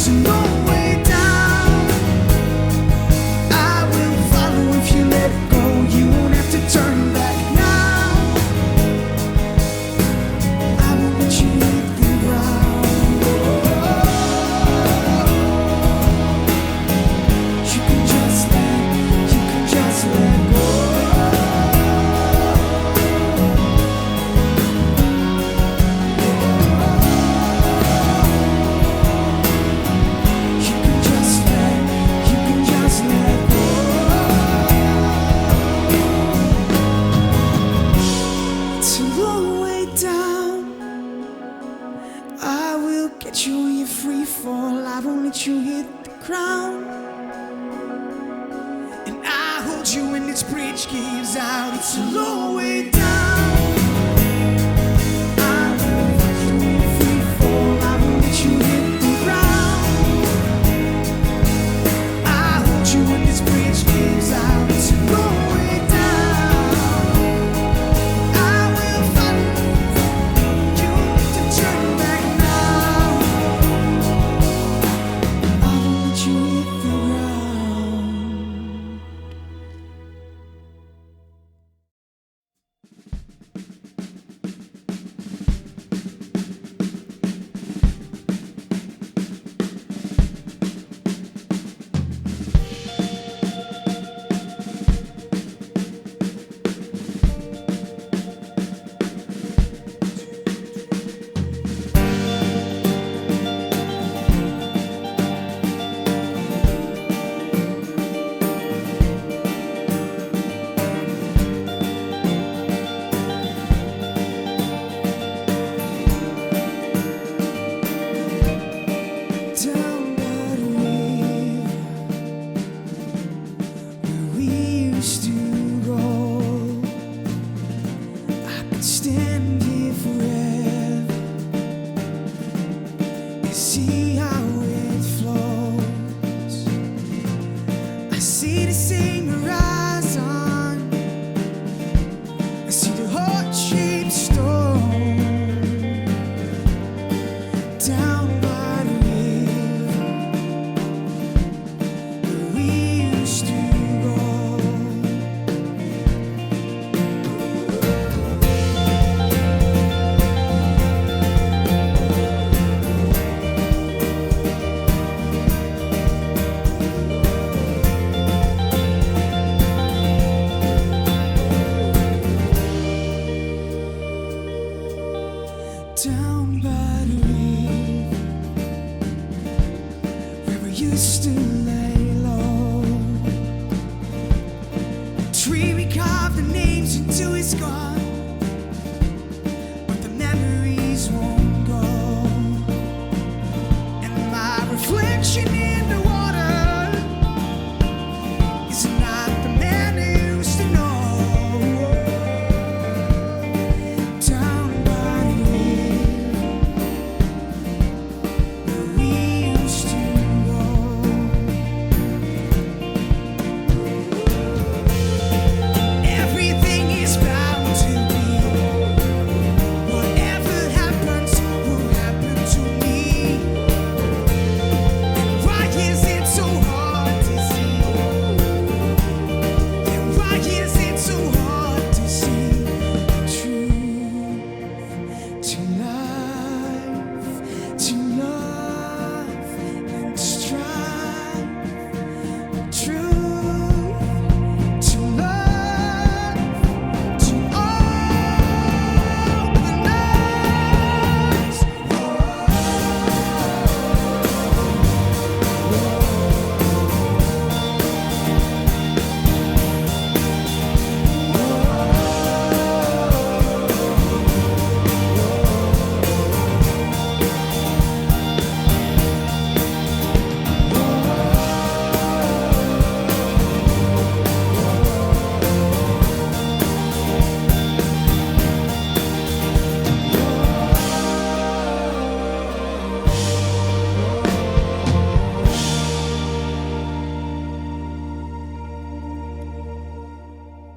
No way down. I will you when this bridge gives out. It's a long way down. I will find you if you fall. I will let you hit the ground. I hold you when this bridge gives out. It's a long way down. I will find you to turn back now. I will let you hit the ground. Down by the river where we used to go, I could stand here forever and see how it flows. I see the same horizon, I see the heart-shaped stone. Down by the river where we used to go. Down by the river where we used to lay low. The tree we carved the names into is gone, but the memories won't go. And my reflection in the water is not the man who used to know. Down by the river where we used to go. Everything is bound to be. Whatever happens will happen to me. And why is it so hard to see? And why is it so hard to see the truth to life, to love and strive? The truth to love, to open eyes.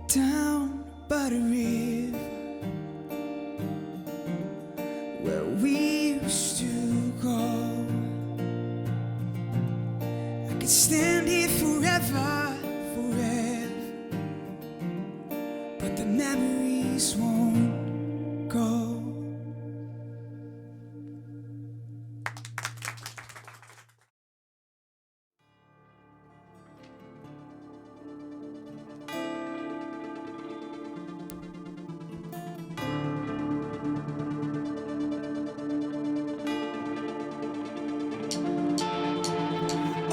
Down by the river where we used to go, I could stand here forever, forever, but the memories won't go.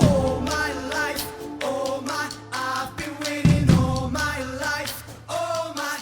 All my life, all my, I've been waiting all my life. Oh my,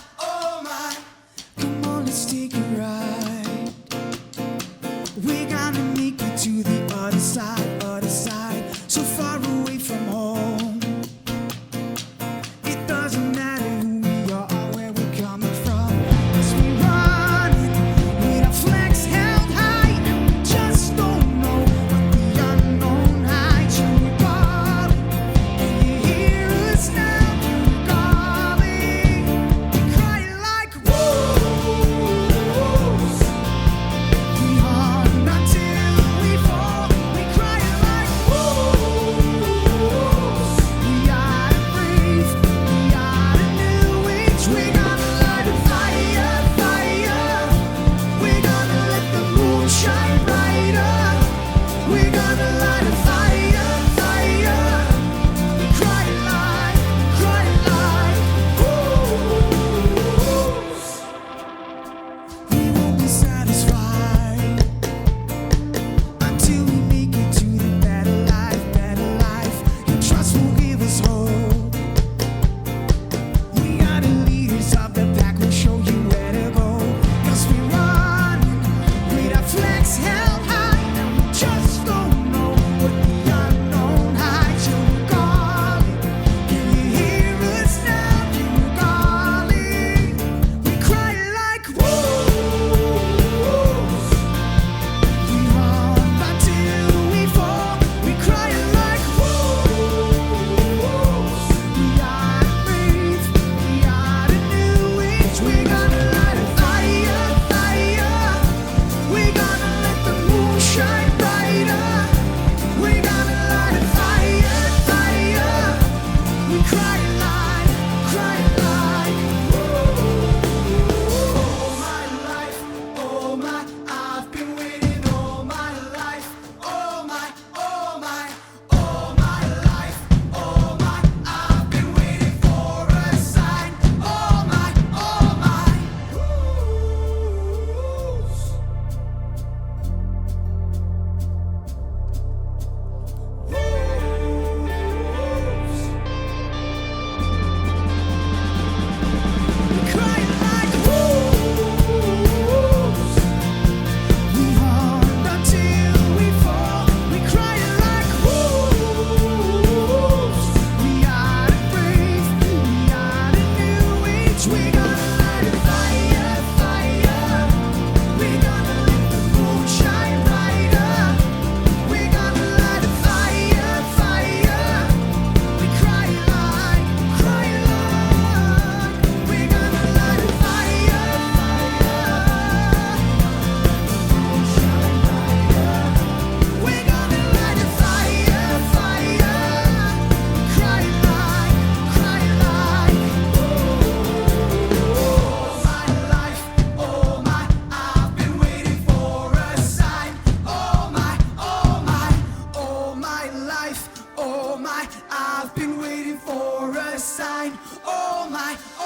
I've been waiting for a sign. Oh my.